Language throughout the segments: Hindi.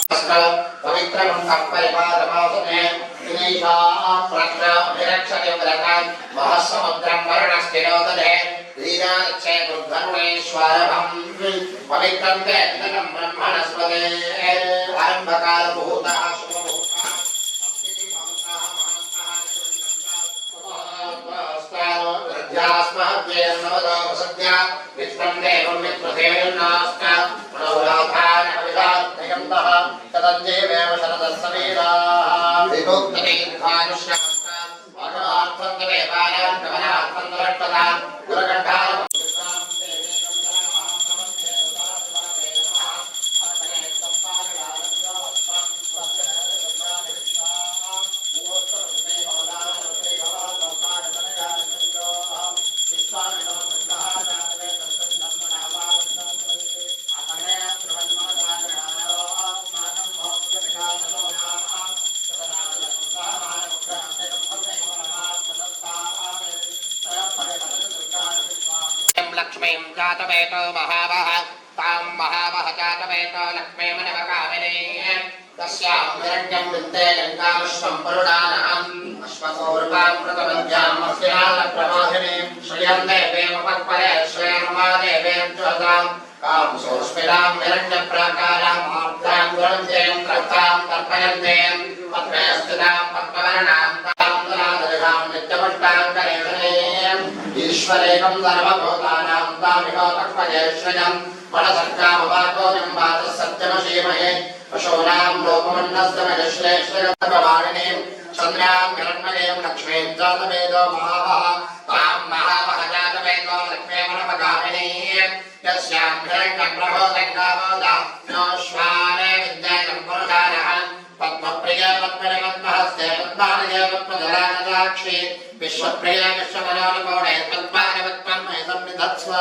पवित्रमन्तं परिपादमासने दिनैषां प्रज्ञाभिरक्षते व्रतं महस्समुद्रं वरुणस्थिरोदधे लीलाक्षे दुर्धर्मेश्वरभं पवित्रं वेदनं ब्रह्मणस्पदे आरम्भकालभूतः शुभभूतः अप्तिभवतः महान्तः सद्या विष्णं देवं मित्रसेनास्ता प्रणवराधान अभिदात्ययन्तः तदन्येवेव शरदस्सवीराः विभोक्तदीर्घायुष्यास्ता अर्थन्तदेवानां गमनार्थन्तरक्षता गुरकण्ठाः लक्ष्मीं जातवेतो महावः तां महावः जातवेतो लक्ष्मीमनवकामिनी तस्यां हिरण्यं विद्ये लङ्काविश्वं पुरुडानहम् अश्वकौर्वां कृतवद्याम् अस्यालप्रमाधिनीं श्रियं देवेमपत्परे श्रेयर्मादेवें ज्योतां कां सोऽस्मितां हिरण्यप्राकारां आर्द्रां गुणन्तें त्रस्तां तर्पयन्तें पद्मे स्थितां पद्मवर्णां तां दरादरिहां नित्यपुष्टां करेणीम् ईश्वरेकं सर्वभूतानां तामिह तक्मजेश्वरम् मनसर्गामवाकोऽयं वाचः सत्यमशीमहे पशूनां लोकमन्नस्तमयश्रेष्ठगतप्रमाणिनीं चन्द्रां हिरण्मयीं लक्ष्मीं जातवेदो महावः तां महावः जातवेदो लक्ष्मीमनवकामिनीं यस्यां हिरण्यप्रभो लङ्कावोदा नो श्वाने विद्यायं पुरुषारः पद्मप्रिया पद्मनिपद्महस्ते पद्मालये पद्मजलानदाक्षी विश्वप्रिया विश्वमनोनिकोणे पद्मानिपद्मं संविधत्स्व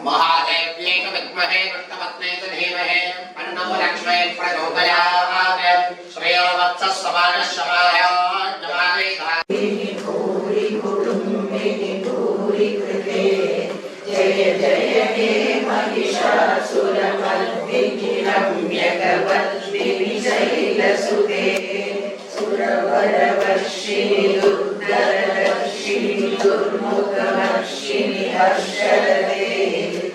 महादेव्यै च विद्महे कृष्णपत्न्यै च धीमहि तन्नो लक्ष्मी प्रचोदयात् श्रेयो वत्सः समानः शमायात् जय जय हे महिषासुरमर्दिनिरम्यकवर्दिनि शैलसुते सुरवरवर्षिणि दुर्धरदर्शिनि दुर्मुखवर्षिणि हर्षदे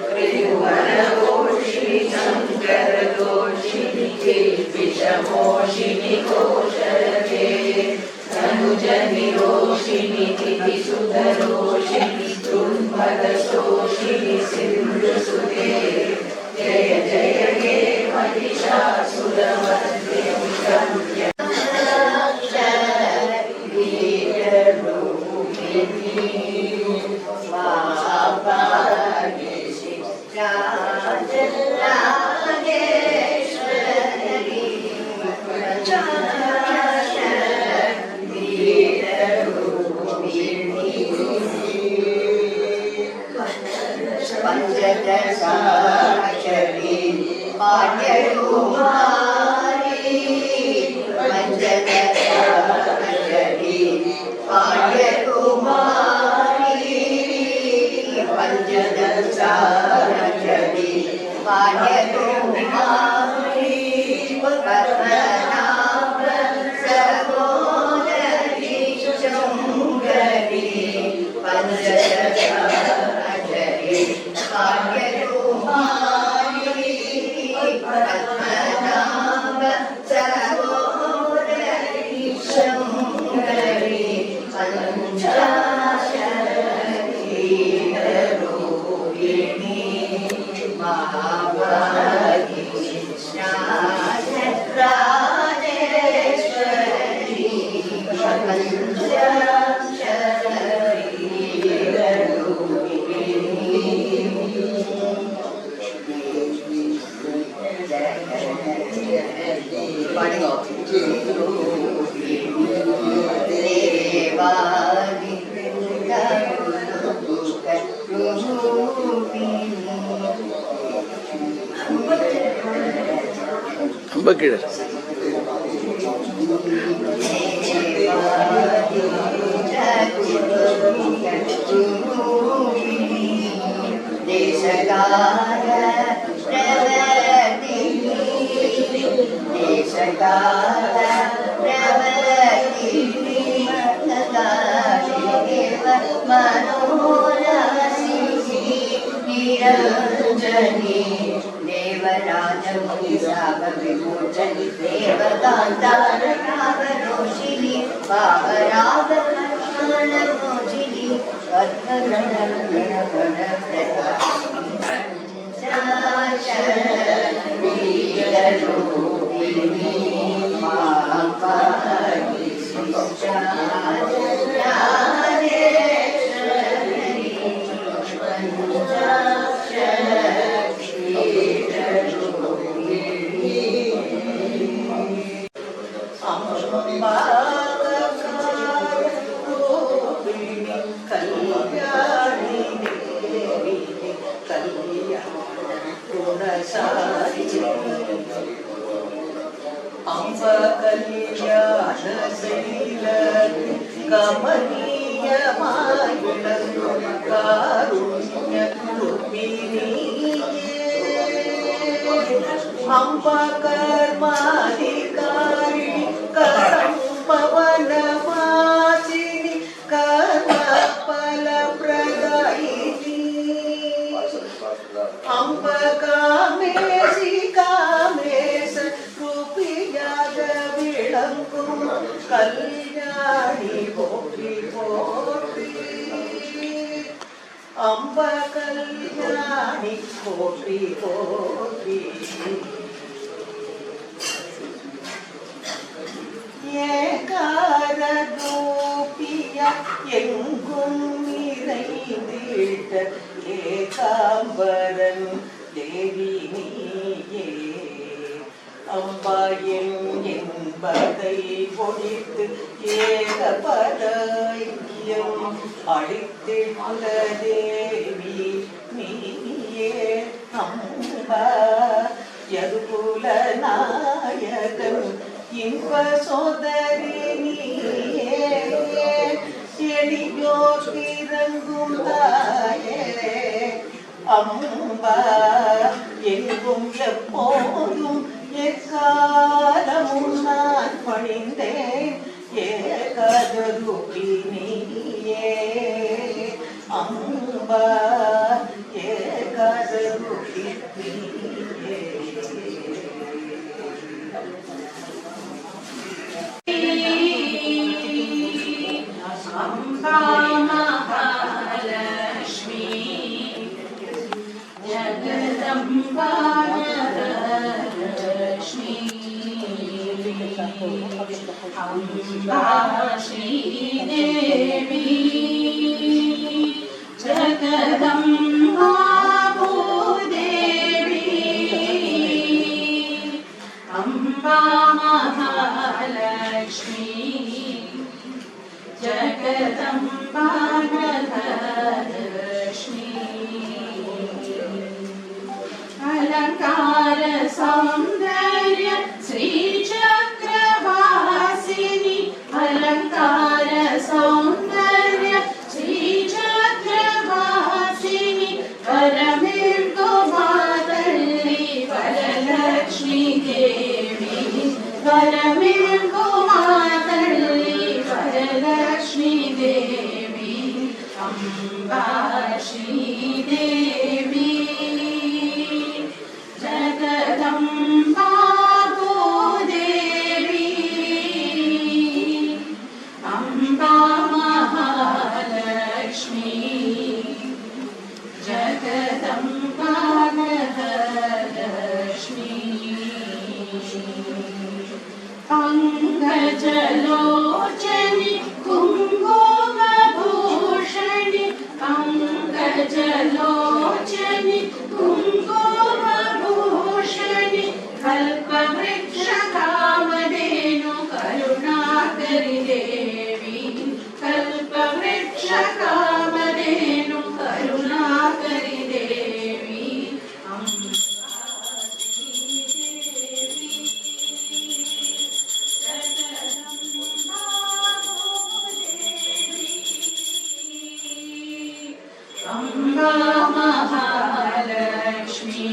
त्रिभुवनघोषिणि शङ्करदोषिणि किल्बिषमोषिणि घोषदे धनुजनिरोषिणि दितिसुधरोषिणि तुन्मदशोषिणि सिन्धुसुते जय जय हे महिषासुरमर्दिनि पंचदशाक्षरी पाण्यकुमारी पंचदशाक्षरी पाण्यकुमारी पंचदशाक्षरी पाण्यकुमारी पद्मनाभ सहोदरी शृङ्गरी पंचदशाक्षरी पाण्यकुमारी पद्मनाभ सहोदरी शृङ्गरी पञ्चाशरीरूपिणी महाभागी राजेश्वरी Bagir. देशकाल प्रवर्तिनी देश निरंजनी देवराज विमोचनी देवकांतारोषिणी पावराग मोचिनी अम्ब कल्याण शैल कमनीय कारुण्य रूपिणी अम्ब कर्माधिकारी करम पवन वासिनी कर्म फल प्रदायिनी अम्ब कामेशी कामेश रूपियाग विलंकुम कल्याणी पोत्री पोत्री अम्ब कल्याणी पोत्री पोत्री ஏகாரூபியா எங்கும் நிறைந்திட்ட ஏகாம்பரன் தேவி நீயே அம்பா என்பதை பொழித்து ஏகபத ஐக்கியம் அளித்திட்ட தேவி நீயே அம்பா யதுகுல நாயகன் இன்ப சோதரி நீயே எளியோர் இறங்கும் தாயே அம்பா எங்கும் எப்போதும் எக்காலமும் நான் பணிந்தேன் ஏகதரூபி நீயே அம்பா ஏகதரூபி நீயே अम्बा महालक्ष्मी जगदम्बा लक्ष्मी अम्बा श्रीदेवी जगदम्बा भूदेवी अम्बा महालक्ष्मी जगदम्बा लक्ष्मी अलंकार सौंदर्य श्री चक्रवासिनी अलंकार सौंदर्य श्री चक्रवासिनी परमेर्गो मातल्ली वरलक्ष्मी देवी परमेर्गो मातल्ली वरलक्ष्मी देवी अम्बा श्रीदेवी जगदम्बा भूदेवी अम्बा महालक्ष्मी जगदम्बा लक्ष्मी पंकजलोचनि कुङ्कुमभूषणि पंकजलोचनि कुङ्कुमभूषणि कल्पवृक्षकामधेनु करुणाकरि देवी कल्पवृक्षकामधेनु करुणाकरि देवी अम्बा महालक्ष्मी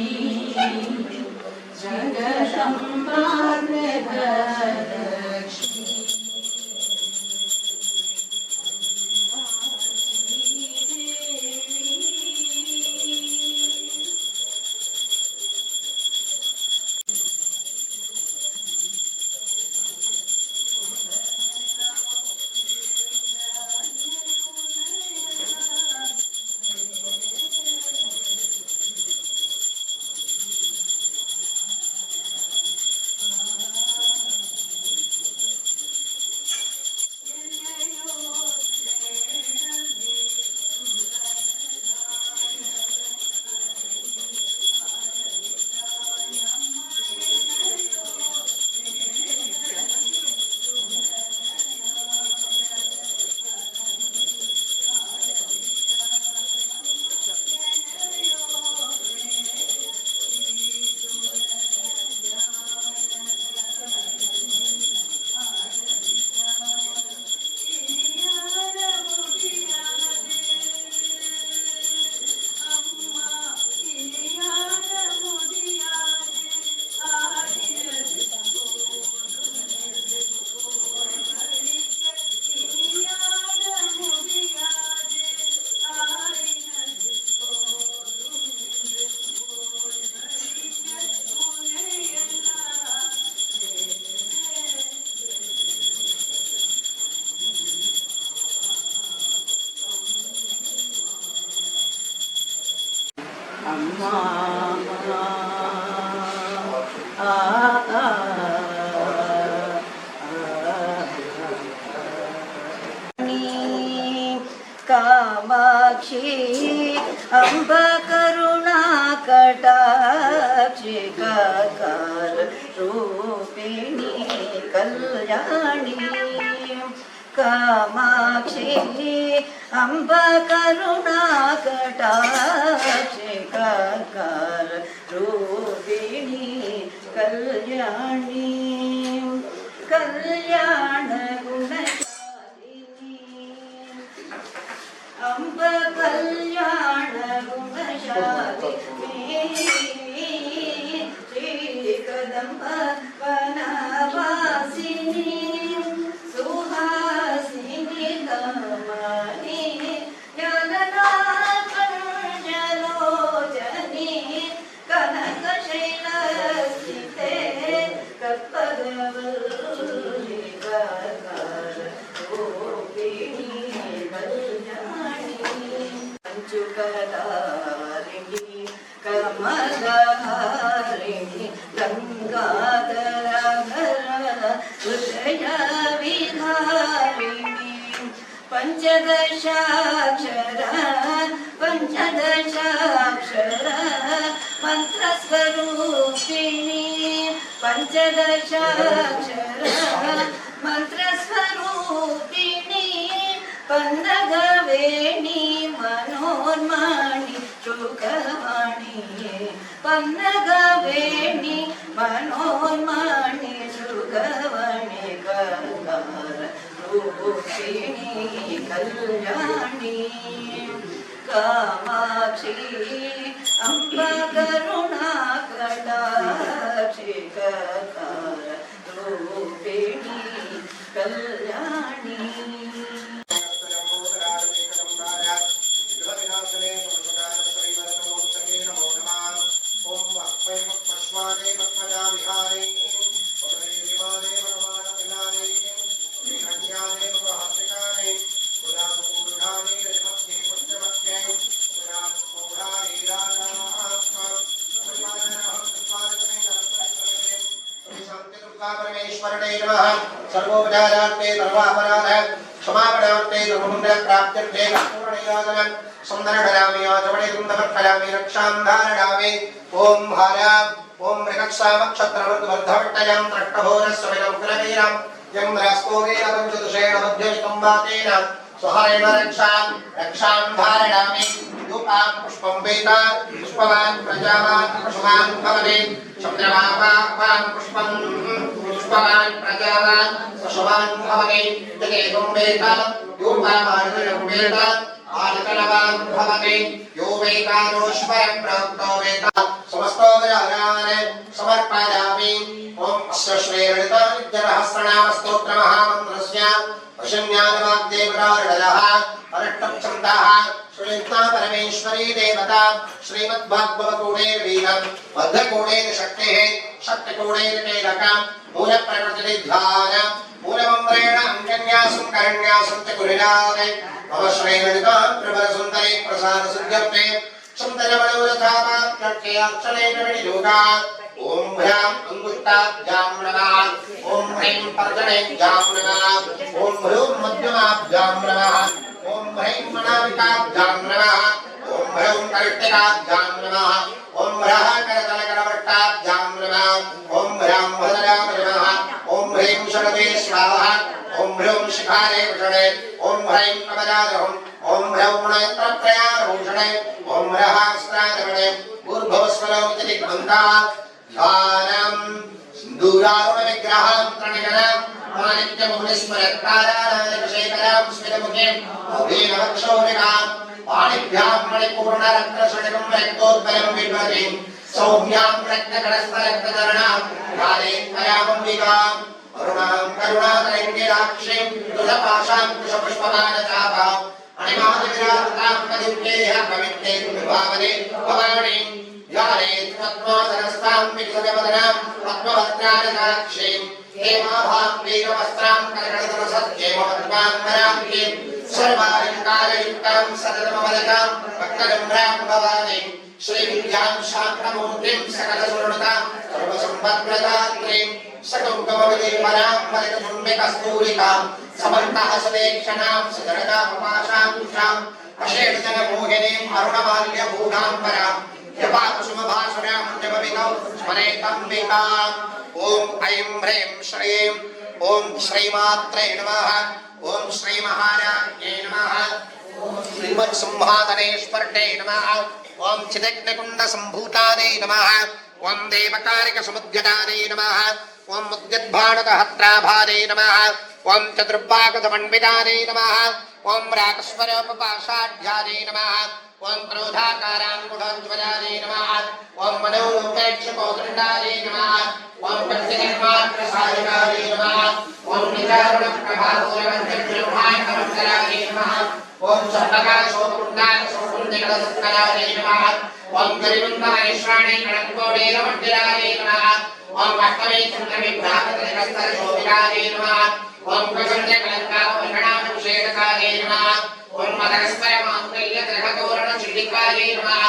जगदम्बा कामाक्षी अम्ब करुणा कटाक्षी काकार रूपिणी कल्याणी कामाक्षी अम्ब करुणा कटाक्षी काकार रूपिणी कल्याणी कल्याण अम्ब कल्याण गुणशालिनी श्री कदम्ब वनवासिनी सुहासिनी कमनी ज्ञानना पंचलोचनी कनकशैलस्थिते कल्पगवल्ली ककार रूपिणी पंचुकदारिणी कमलहारिणी गंगाधराधर हृदय विहारिणी पंचदशाक्षर मंत्रस्वरूपिणी पंचदशाक्षर मंत्रस्वरूपिणी पन्नगवेणी मनोन्मणि शुकवाणी पन्नगवेणी मनोन्मणि शुकवाणी ककार रूपिणी कल्याणी कामाक्षी अम्ब करुणा कटाक्षी ककार रूपिणी कल्याणी परमेश्वरणे नमः सर्वोपचारार्थे सर्वापराध क्षमापणार्थे धर्मपुण्य प्राप्त्यर्थे पूर्णयोजनं सुन्दरकरामि आचमणे सुन्दरफलामि रक्षां धारयामि ओम हाराम ओम मृगक्षामक्षत्रवर्धवर्धवट्टयं त्रट्टभोरस्वमिदं कुलवीरं यं रास्तोरेण पञ्चदशेन मध्यस्तम्भातेन स्वहरेण रक्षां धारयामि यूपां पुष्पं वेता पुष्पवान् प्रजावान् पशुवान् भवति चन्द्रमापां पुष्पं पुष्पवान् प्रजावान् पशुवान् भवति जगेतं वेता यूपामार्जनं वेता आदिकलवान् भवति यो वेतानोश्वरं प्रोक्तो वेता समस्तोपचारान् समर्पयामि ओम अस्य श्रीललितानित्यरहस्रनामस्तोत्रमहामन्त्रस्य वशन्यानवाग्देवतार्णयः अरट्टप्छन्दः श्रीललिता परमेश्वरी देवता श्रीमद्भागवतकोणेर्वीरं बद्धकोणेन शक्तेः शक्तिकोणेन केलकं मूलप्रकृतिध्यान मूलमन्त्रेण अङ्कन्यासं करन्यासं च कुर्यात् मम श्रीललिता प्रबलसुन्दरी प्रसादसिद्ध्यर्थे सुन्दरमनोरथापात्रके अक्षरेण विनियोगात् ओम ह्रां अंगुष्ठाभ्यां नमः ओम ह्रीं पर्जनेभ्यां नमः ओम ह्रूं मध्यमाभ्यां नमः ओम ह्रीं मणाविकाभ्यां नमः ओम ह्रूं करिष्ठिकाभ्यां नमः ओम ह्रः करतलकरवट्टाभ्यां नमः ओम ह्रां भद्रां नमः ओम ह्रीं शरदे स्वाहा ओम ह्रूं शिखारे भूषणे ओम ह्रीं कवचाधरम् ओम ह्रौं नेत्रत्रयाभूषणे ओम ह्रः स्त्रारमणे ऊर्ध्वस्वरमिति दिग्बन्धात् ध्यानं सिन्दूरारुण विग्रहं प्रणयनं माणिक्यमौलिस्मरत्ताराणादिशेखरां स्मितमुखीं अभीनवक्षौरिकां पाणिभ्यां मणिपूर्णरत्नशणिकं रक्तोद्बलं बिभ्रतीं सौम्यां रत्नकरस्थलक्तचरणां कालेन्द्रयामम्बिकाम् अरुणां करुणाकरङ्गिराक्षीं तुलपाशां कुशपुष्पमानचापाम् अणिमादिविराजतां पदिव्येह कवित्ते भावने भवानीं ध्यायेत् पद्मासनस्थां विकसनवदनां पद्मभद्रानकाक्षीं हेमाभां वीरवस्त्रां करकटतरसत्येमपद्माम्बराङ्गीं सर्वालङ्कारयुक्तां सततमवदकां भक्तगम्भ्रां भवानीं श्रीविद्यां मूर्तिं सकलसुरनुता सर्वसम्पत्प्रदात्रीं सकौकमवती परां परितुम्बिकस्तूलिकां समन्तः सदेक्षणां सदरतापपाशाङ्कुशाम् अशेषजनमोहिनीम् अरुणमाल्यभूषाम्बरां यपाकुसुमभासुरां जपविदौ स्मरेतम्बिकाम् ॐ ऐं ह्रीं श्रीं ॐ श्रीमात्रे नमः ॐ श्रीमहाराज्ञे नमः ॐ श्रीमत्सिंहासनेश्वर्णे नमः ॐ चिदग्निकुण्डसम्भूतादे नमः ॐ देवकारिकसमुद्यतादे नमः ॐ मुद्यद्भाणतहस्राभादे नमः ॐ चतुर्भागसमन्वितादे नमः ॐ राकस्वरोपपाशाढ्यादे नमः ॐ क्रोधाकाराङ्कुशोज्ज्वलादे नमः ॐ मनोपेक्षकोदण्डादे नमः ॐ पञ्चनिर्मात्रसायकादे नमः ॐ निदारुणप्रभापूरवञ्चब्रह्माण्डमङ्गलादे नमः ॐ सर्वकाशोकुण्डाशोकुण्डिकलसत्कलादे नमः ॐ गरिबन्धमहेश्वराणि कणकोडेरमण्डिरादे नमः ॐ अष्टमे चन्द्रविभ्रातकस्तरशोभितादे नमः ॐ प्रचण्डकलङ्काभूषणानुषेदकादे नमः ॐ मदरस्परमाङ्गल्यग्रहतोरणचिडिकादे नमः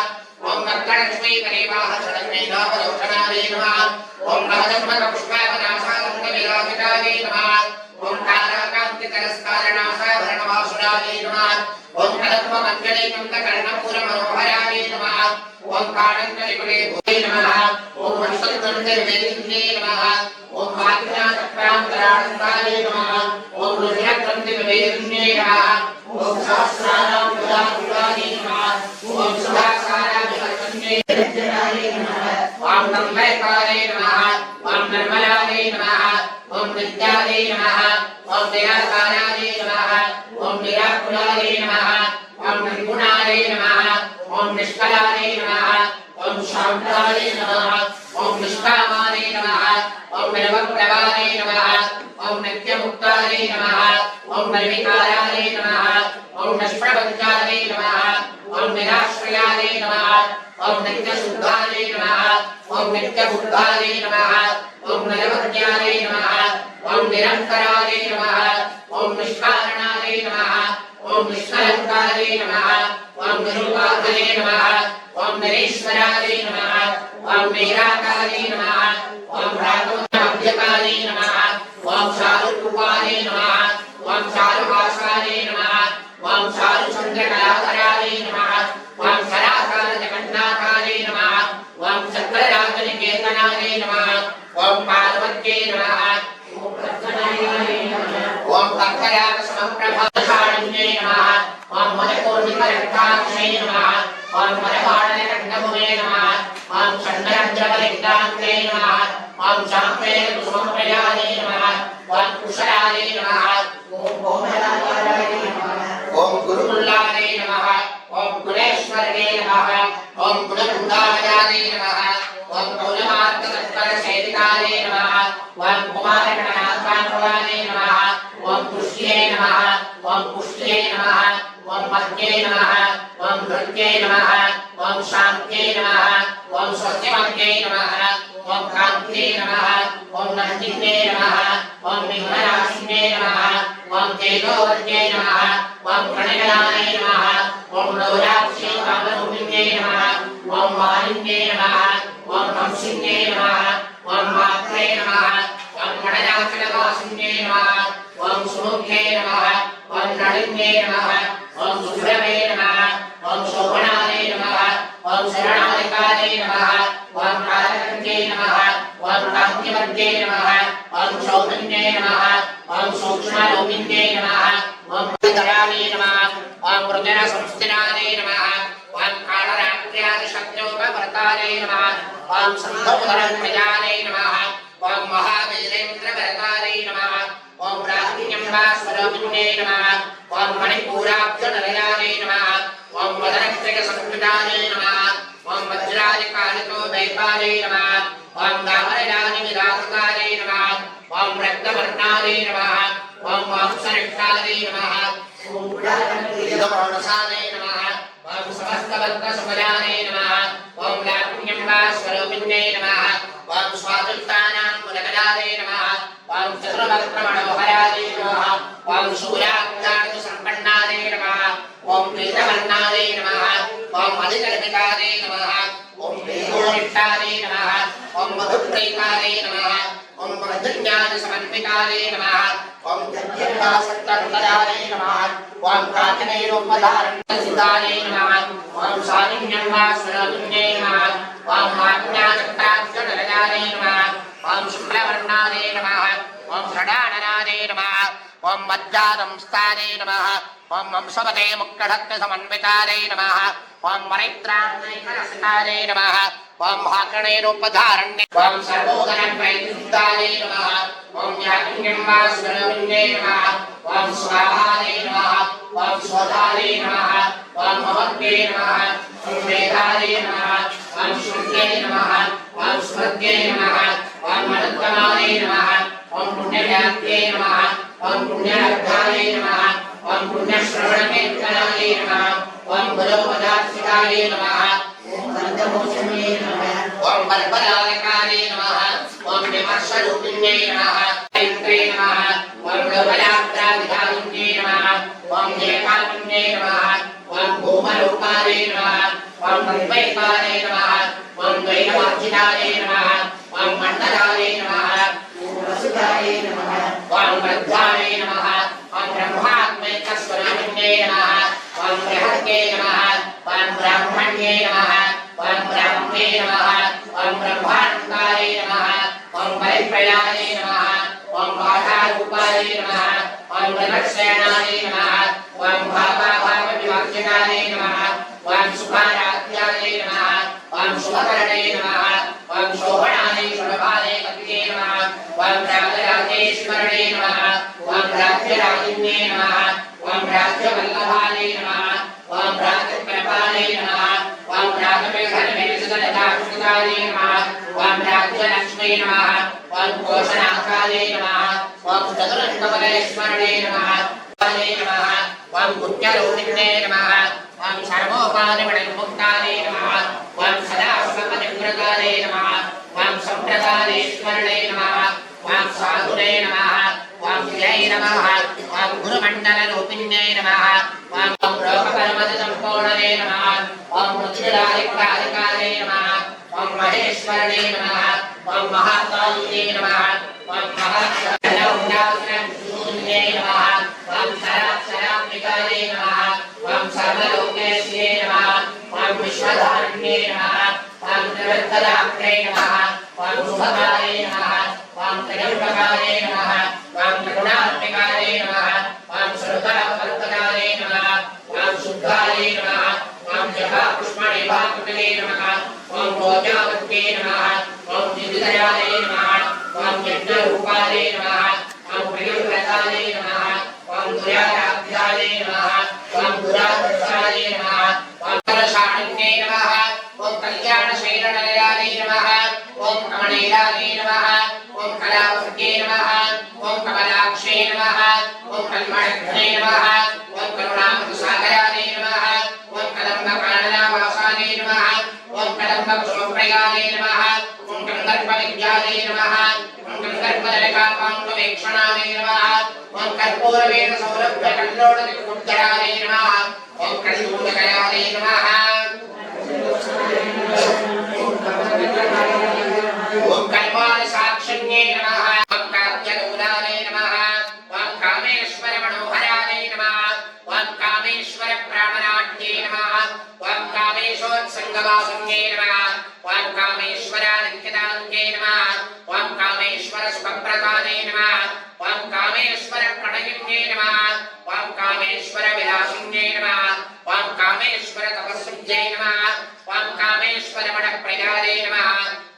ॐ भक्तलक्ष्मीकरेवाहचलन्मेधापरोचनादे नमः ॐ नवजन्मकपुष्पावनाशालङ्कविराजितादे नमः ॐ ताराकान्तिकरस्कारणनाशाभरणवासुरादे नमः ॐ कलत्वमञ्जलिकन्दकर्णपूरमनोहरादे नमः ॐ काणङ्कलिकुले भूते नमः ॐ वंशकन्दर्वेदिन्ये नमः ॐ मातृनाचक्रान्तरानन्दादे नमः ॐ रुद्रक्रन्तिविवेदिन्ये नमः ॐ सहस्राणां पुरादे नमः ॐ सुधासाराभिवर्तन्ये नमः ॐ नम्बैकारे नमः ॐ निर्मलादे नमः ॐ विद्यादे नमः ॐ दयाकारादे नमः ॐ निराकुलादे नमः ॐ निर्गुणादे नमः ॐ निष्कलादे नमः ॐ शान्तादे नमः ॐ निष्कामादे नमः ॐ निर्वप्रभादे नमः ॐ नित्यमुक्तादे नमः ॐ निर्विकारादे नमः ॐ निष्प्रपञ्चादे नमः ॐ निराश्रयादे नमः ॐ नित्यशुद्धादे नमः ॐ नित्यबुद्धादे नमः ॐ निरवज्ञादे नमः ॐ निरन्तरादे नमः ॐ निष्कारणादे नमः ॐ निष्कलङ्कादे नमः ॐ निरूपादे नमः ॐ निरीश्वरादे नमः ॐ निराकारे नमः ॐ भ्रातोऽभ्यकारे नमः ॐ चारुरूपादे नमः ॐ चारुभाषादे नमः ॐ चारुचन्द्रकलाकरादे नमः ॐ कराकारजगन्नाथादे नमः ॐ चक्रराजनिकेतनादे नमः ॐ पार्वत्यै नमः ॐ तत्करागसमप्रभाषाण्ये नमः ॐ मलकोर्मिकरक्ताक्षे नमः ॐ मलवाणनकण्डमुने नमः ॐ चण्डरद्रवलिङ्गान्ते नमः ॐ चाम्पेन कुसुमप्रयादे नमः ॐ कुशलादे नमः ॐ कोमलाकारादे नमः ॐ गुरुकुल्लादे नमः ॐ गुणेश्वरदे नमः ॐ गुणकुण्डालयादे नमः ॐ कौलमार्गतत्परसेवितादे नमः ॐ कुमारगणनाथान्वयादे नमः ॐ पुष्ये नमः ॐ पुष्ट्ये नमः ॐ मत्ये नमः ॐ धृत्ये नमः ॐ शान्त्ये नमः ॐ सत्यमत्ये नमः ॐ कान्त्ये नमः ॐ नन्दिन्ये नमः ॐ विघ्ननाशिन्ये नमः ॐ तेजोवर्त्ये नमः ॐ प्रणयनाय नमः ॐ गौराक्षे कामरूपिण्ये नमः ॐ मालिन्ये नमः ॐ हंसिन्ये नमः ॐ मात्रे नमः ॐ गणनाचलवासिन्ये नमः ॐ सुमुखे नमः ॐ नलिन्ये नमः ॐ सुभ्रवे नमः ॐ शोभनादे नमः ॐ शरणादिकादे नमः ॐ कालकन्ये नमः ॐ कान्तिवर्गे नमः ॐ शौधन्ये नमः ॐ सूक्ष्मरूपिण्ये नमः ॐ धरावे नमः ॐ वृजनसंस्थितादे नमः ॐ कालरात्र्यादिशक्त्योपवर्तादे नमः ॐ सन्धोदरप्रजादे नमः ॐ महावीरेन्द्रवरदादे नमः ॐ राहिण्यम्बास्वरूपिण्ये नमः ॐ मणिपूराब्जनलयादे नमः ॐ वदनत्रयसंस्कृतादे नमः ॐ वज्रादिकालिको वैपादे नमः ॐ दामरजादिविरासकादे नमः ॐ रक्तवर्णादे नमः ॐ वांसनिष्ठादे नमः ॐ गुडालङ्कृतमानसादे नमः ॐ समस्तवर्गसुमजादे नमः ॐ लावण्यम्बास्वरूपिण्ये नमः ॐ स्वादुत्तानां कुलकलादे नमः ॐ चतुर्वक्त्रमणोहरादे नमः ॐ शूलाक्तादिसम्पन्नादे नमः ॐ पीतवर्णादे नमः ॐ अधिकर्मिकादे नमः ॐ समन्वितारे नमः ओम मधुप्रेतारे नमः ओम मधुज्ञान समन्वितारे नमः ओम जज्ञा सत्तरारे नमः ओम काचनेरोपधारणसिद्धारे नमः ओम सानिन्यवासुरविन्ये नमः ओम आज्ञाचक्राक्षरजारे नमः ओम शुक्लवर्णारे नमः ओम षडाननारे नमः ओम मज्जादंस्तारे नमः ओम वंशवते मुक्तधत्त समन्वितारे नमः ओम मरित्राणैकरस्तारे नमः ओम हाकणेरोपधारण्ये ओम सर्वोदनप्रैतिस्तारे नमः ओम याज्ञन्वासुरविन्ये नमः ओम स्वाहारे नमः ओम स्वधारे नमः ओम महत्ये नमः ओम वेदारे नमः ओम शुद्धे नमः ओम स्मृत्ये नमः ओम मनुत्तमारे नमः ओम पुण्यव्याप्ये नमः ओम पुण्यर्धारे नमः ओम पुण्यश्रवणकेतनाय नमः ओम गुरुपदार्थिकाय नमः ओम बन्धमोचने नमः ओम बलबलालकारे नमः ओम विमर्शरूपिण्ये नमः ऐत्रे नमः ओम लोकयात्राविधायिन्ये नमः ओम एकात्म्ये नमः ओम भूमरूपारे नमः ओम द्वैपारे नमः ओम द्वैतवर्जिताय नमः ओम मण्डलाय नमः ओम वसुधाय नमः ओम ब्रह्माय नमः ओम ब्रह्मात्मैकस्वरूपिण्ये नमः ओम बृहत्ये नमः ओम ब्राह्मण्ये नमः ओम ब्राह्मणे नमः ओम ब्रह्माण्डाय नमः ओम परिप्रयाय नमः ओम बाधारूपाय नमः ओम विवक्षणाय नमः ओम भावाभावविवर्जिताय नमः ओम सुखाराध्याय नमः ओम शुभकरणे नमः ओम शोभनाय शोभाय कविये नमः ओम राजराजेश्वरणे नमः ओम राज्यराजिन्ये नमः ओम राज्यवल्लभाय नमः ओम राज्यप्रभाय नमः ओम राज्यमेघनमेघसददाक्षिताय नमः ओम राज्यलक्ष्मी नमः ओम कोशनाथाय नमः ओम चतुरङ्गबलेश्वरणे नमः नमः ओम पुण्यरूपिणे नमः ओम सर्वोपाधिविमुक्ताय नमः ओम सदाशिवपतिव्रताय नमः ओम सम्प्रदायेश्वरणे नमः ओम साधुने नमः ओम जय नमः ओम गुरुमण्डलरूपिण्ये नमः ओम लोकपरमसम्पूर्णने नमः ओम मृत्युदायिकाधिकारे नमः ओम महेश्वरणे नमः ओम महाकालिने नमः ओम महाशून्ये नमः ओम शराक्षराम्बिकाये नमः ओम सर्वलोकेश्ये नमः ओम विश्वधारिण्ये नमः ओम त्रिवृत्तदात्रे नमः ओम शुभकारे नमः ओम त्र्यम्बकारे नमः ओम करुणात्मिकारे नमः ओम श्रुतवर्तकारे नमः ओम शुद्धारे नमः ओम जपापुष्पणेभाकुटले नमः ओम भोजावत्ये नमः ओम निधिदयाले नमः ओम यज्ञरूपाले नमः ओम प्रियव्रताले नमः ओम दुराराध्याले नमः ओम दुरादर्शाले नमः ओम कलशाणिन्ये नमः ओम कल्याणशैलनलयाले नमः ओम कमलेयाले नमः ओम कलावत्ये नमः ओम कमलाक्षे नमः ओम कल्मषघ्ने नमः ओम करुणामृतसागराले नमः ओम कदम्बकाननावासाले नमः ओम कदम्बकुसुमप्रियाले नमः ओम कन्दर्पविद्याले नमः ओम कन्दर्पदलिकापाङ्गवेक्षणाले नमः ओम कर्पूरवेणसौरभ्यकल्लोलदिक्कुञ्जराले नमः ओम कलिदूलकयाले नमः ओम कल्पालसाक्षिण्ये नमः ओम काव्यलोलाले नमः ओम कामेश्वरमनोहराले नमः ओम कामेश्वरप्राणनाट्ये नमः ओम कामेशोत्सङ्गवासुन्ये नमः ओम कामेश्वरालिङ्गिताङ्गे नमः ओम कामेश्वरसुखप्रदाने नमः ओम कामेश्वरप्रणयिन्ये नमः ओम कामेश्वरविलासिन्ये नमः ओम कामेश्वरतपस्विन्ये नमः ओम कामेश्वरमणप्रयाले नमः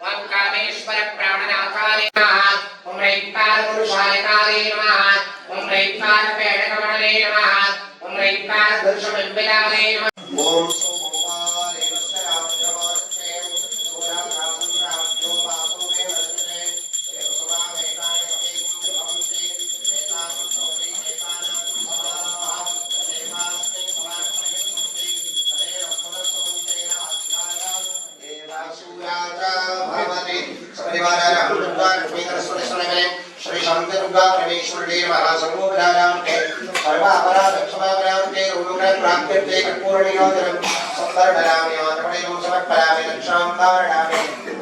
ओम कामेश्वरप्राणनाथाले नमः ओम रैक्तारपुरुषायकाले नमः ओम रैक्तारपेडकमणले नमः ओम रैक्तारदर्शमिम्बिलाले नमः ओम श्री शांति दुर्गा परमेश्वरी महासर्वोपचारां के सर्वापराध क्षमापरां के उन्नत प्राप्त्यर्थे कर्पूरनियोजनं संवर्धयामि आत्मनेयं समर्पयामि रक्षां धारयामि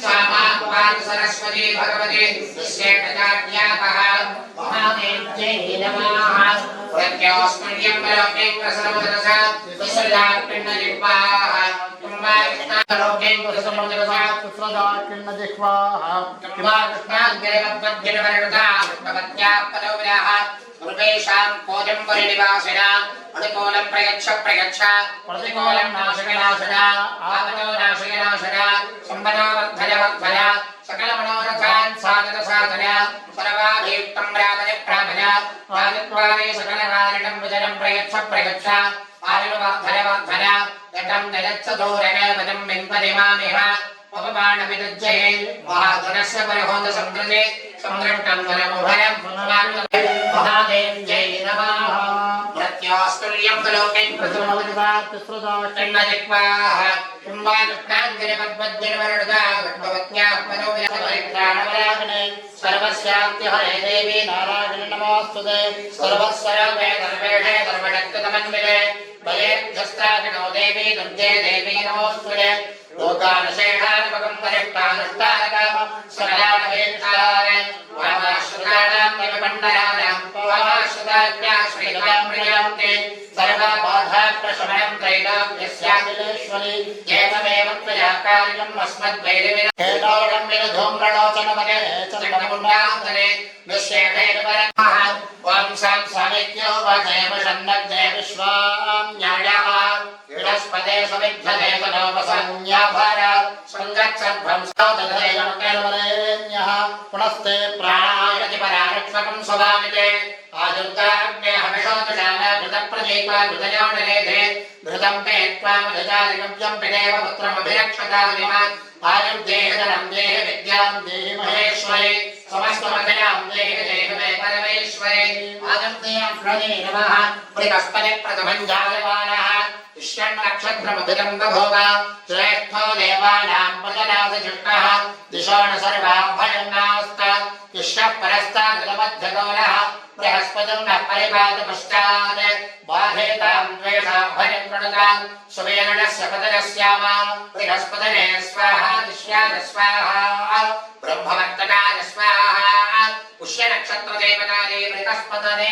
संहार सरस्वती भगवती श्रेष्ठजाज्ञापः महादेव्यै नमः प्रत्योस्मर्यं लोके प्रसरमदसा विसर्जात्पिण्डजिह्वाः कुम्भाकृष्णालोके प्रसरमदसा विसर्जात्पिण्डजिह्वाः कुम्भाकृष्णाग्रेवद्वद्गिरिवर्णा भगवत्याः पदोविदाः सर्वेषां कोजं परिनिवासिना अनुकूलं प्रयच्छ प्रतिकूलं नाशकनाशना आपदो नाशकनाशना सम्पदा वर्धय सकल मनोरथान् साधन सर्वाभीष्टं प्रापय आदित्वादि सकल कारणं विजयं प्रयच्छ आयुर्वर्धय यतं जयच्छ दूरगे वजं बिम्बदिमामिह उपमानविदज्जये महाधनस्य परिहोद संकृते संरक्षं धनमुभयं महादेव्यै नमः प्रत्योस्तुल्यं लोके प्रथमवदिवात्सृदाष्टन्नजिह्वाः कुम्भाकृष्णाङ्गिरिपद्वद्गिरिवर्णा विष्णुवत्याः पदोविदागणे सर्वस्याप्तिहरे देवी नारायण नमोऽस्तुते सर्वस्वरूपे सर्वेषे सर्वशक्तितमन्विते भयेभ्यस्त्रागिनो देवी दुर्गे देवी नमोऽस्तुते लोकानशेषानुपगं परिष्टानुष्ठानक सकलानवेक्षाय वामाश्रुतानां निमण्डलानां वामाश्रुताज्ञा श्रीलतां प्रियन्ते सर्वबाधाप्रशमनं त्रैलोक्यस्याखिलेश्वरी एवमेव त्वया कार्यम् अस्मद्वैरिविना हेतोरं विरुधूम्रणोचनमगे चन्द्रमुण्डान्तरे विश्वेभेन परमः ॐ सां सामिक्यो वदेव षण्णग्ने विश्वाम्यायाः बृहस्पते समिद्धते तनोपसंज्ञाभार सङ्गच्छद्भंसोदधेयमकर्वरेण्यः पुनस्ते प्राणायति परारक्ष्मकं स्वभामिते आयुर्गाग्ने हविषोदशाना घृतप्रदीपा घृतयोनिरेधे घृतं पेत्वा मधुजादिगव्यं पिदेव पुत्रमभिरक्षतादिमान् आयुर्देहधनं देह विद्यां देहि महेश्वरे समस्तमखिलां देहि देहमे परमेश्वरे आयुर्देहं नमः बृहस्पति प्रथमं जायमानः इष्यन्नक्षत्रमधिकं बभूव श्रेष्ठो देवानां प्रजनादिजुष्टः दिशो न सर्वाभयं नास्त इष्यः परस्तादमध्यगौरः बृहस्पतिं नः परिपातपश्चात् बाधेतां द्वेषाभयं प्रणतां सुवेरणस्य पतनस्याम बृहस्पतये स्वाहा दिश्याय स्वाहा ब्रह्मवर्तकाय स्वाहा पुष्यनक्षत्रदेवताये बृहस्पतये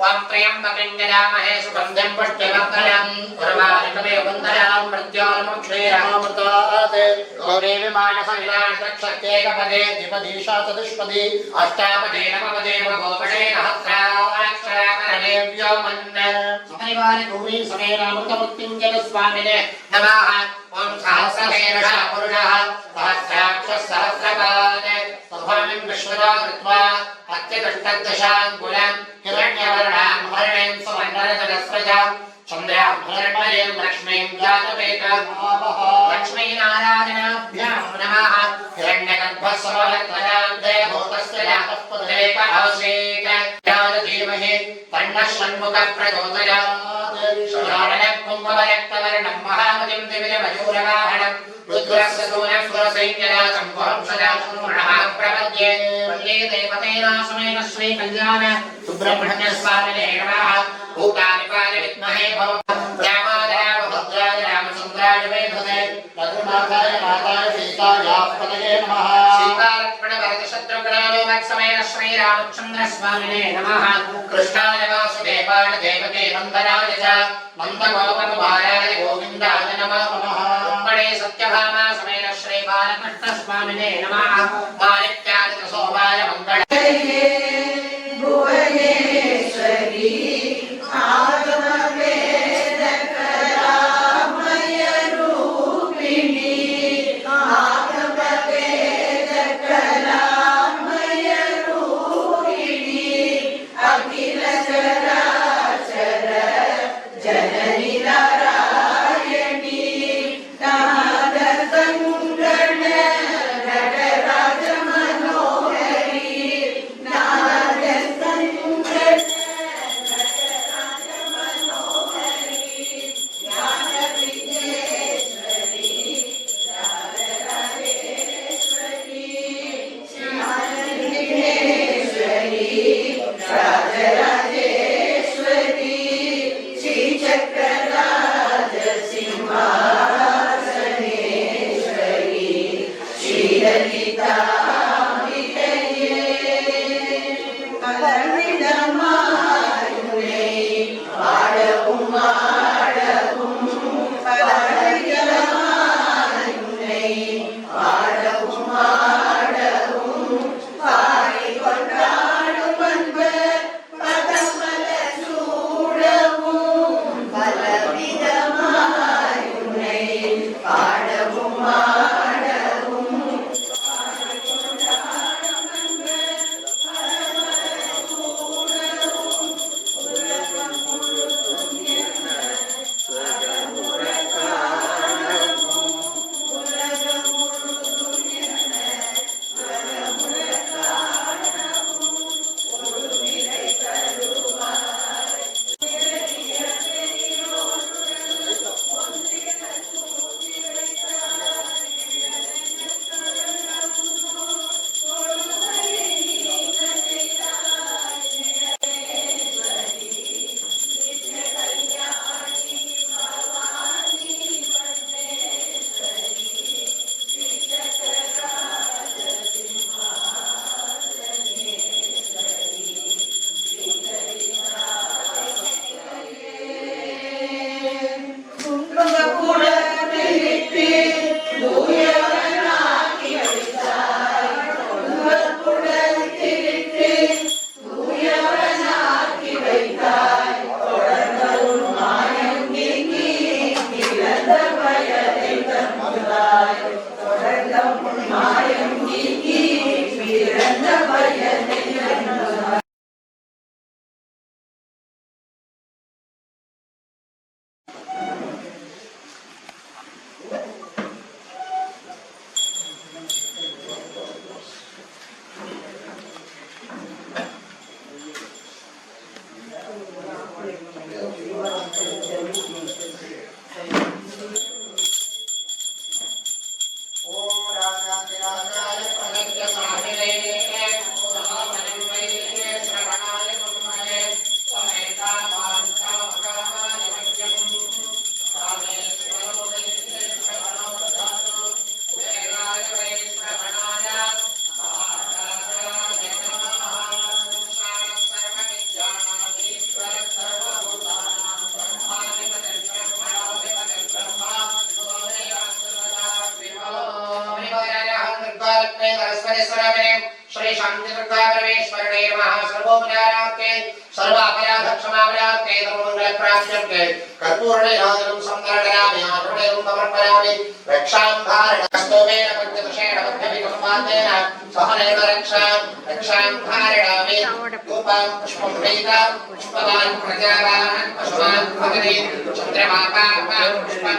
ॐ त्र्यम्बकं यजामहे सुगन्धिं पुष्टिवर्धनं उर्वारुकमेव वन्दनां मृत्योर्मुक्षीरामृतात् गौरी विमानसंविधानशक्त्येकपदे द्विपदीशा चतुष्पदी अष्टापदे नवपदे गोपदे सहस्रावरेभ्यो मन्ये परिवारे गौरी समेनामृतमुक्तिं स्वामिने नमः ॐ सहस्रशीर्षः पुरुषः सहस्राक्षः सहस्रपाद स्वभाविं विश्वदा कृत्वा अत्यदष्टदशाङ्कुलं हिरण्यवर्णां हरिणीं सुवर्णरजतस्रजां चन्द्रां हिरण्मयीं लक्ष्मीं जातवेदं लक्ष्मीनारायणाभ्यां नमः हिरण्यगर्भस्वरत्वजां देवभूतस्य जातः आसीत् धीमहि तन्नः षण्मुखः प्रचोदयात् कुम्भवरक्तवर्णं महामतिं दिव्यमयूरवाहनं रुद्रस्य सूर्यसुरसैन्यराजं वंशजां प्रपद्ये वन्दे देवतेनासमेन श्रीकल्याण सुब्रह्मण्यस्वामिने नमः भूतानिपाय विद्महे रामाय भद्राय रामचन्द्राय वेधसे रघुनाथाय माताय सीतायाः पतये नमः सीतालक्ष्मणभरतशत्रुघ्नालोकसमेन श्रीरामचन्द्रस्वामिने नमः कृष्णाय वासुदेवाय देवकी नन्दनाय च नन्दगोपकुमाराय गोविन्दाय नमः रुक्मिणी सत्यभामा समेत श्रीबालकृष्णस्वामिने नमः माणिक्यादित्य सोमाय मङ्गलाय भुवनेश्वरी नाद संगण नटराज मनोहरी श्री शांति दुर्गा परमेश्वरणे नमः। सर्वोपचारार्थे सर्वापराधक्षमापरार्थे सर्वमंगल प्राप्त्यर्थे कर्पूरनिराजनं संकर्षयामि आभरणं समर्पयामि। रक्षां धारणस्तोमेन पञ्चदशेन पद्मविकम्पातेन सहनैव रक्षां धारयामि। धूपं पुष्पं वेदा पुष्पवान् प्रजावान् पशुवान् भगते चन्द्रमापापां पुष्पं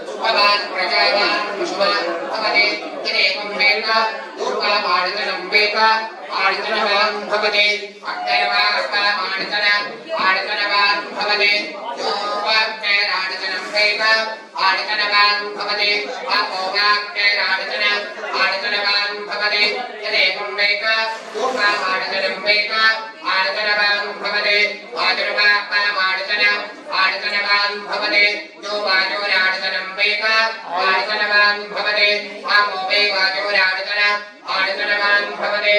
पुष्पवान् प्रजावान् पशुवान् भगते तदेकं वेदा धूपमार्जनं वेदा आर्जनवान् भवते आर्जनवान् भवते योवाक्यैरार्जनं वेदा आर्जनवान् भवते आर्जनवान् भवते यदेकं वेदा धूपमार्जनं वेदा आर्जनवान् भवते आर्जनवान् भवते यो वायोरार्जनं वेदा आर्जनवान् भवते आपो वे वायोरार्जनवान् भवते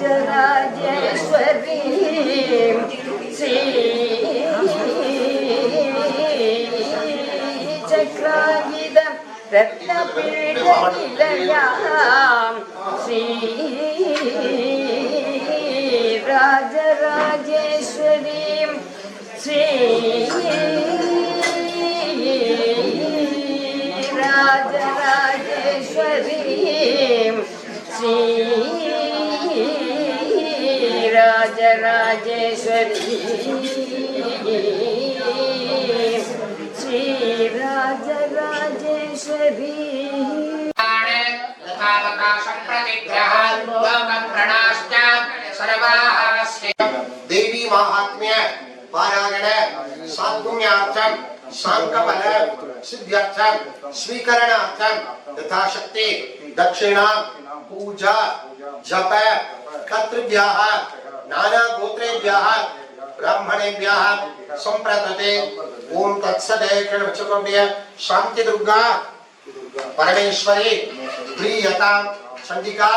श्रीराजराजेश्वरी श्रीचक्रायुधं रत्नपीठनिलयां श्रीराजराजेश्वरीं श्रीराजराजेश्वरीं श्रीराजराजेश्वरी देवी महात्म्य पारायण सात्पुण्यार्थम सांकफल सिद्ध्यर्थम स्वीकरणार्थम यथाशक्ति दक्षिणा पूजा जप कर्तृभ्यः नाना गोत्रेभ्यः ब्राह्मणेभ्यः संप्रदते ओम तत्सदे कृष्णवचकोड्य शांति दुर्गा परमेश्वरी प्रियता चंडिका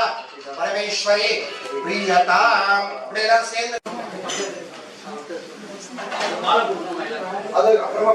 परमेश्वरी प्रियता अपनेला सेंद ಅದು ಅಕ್ರಮ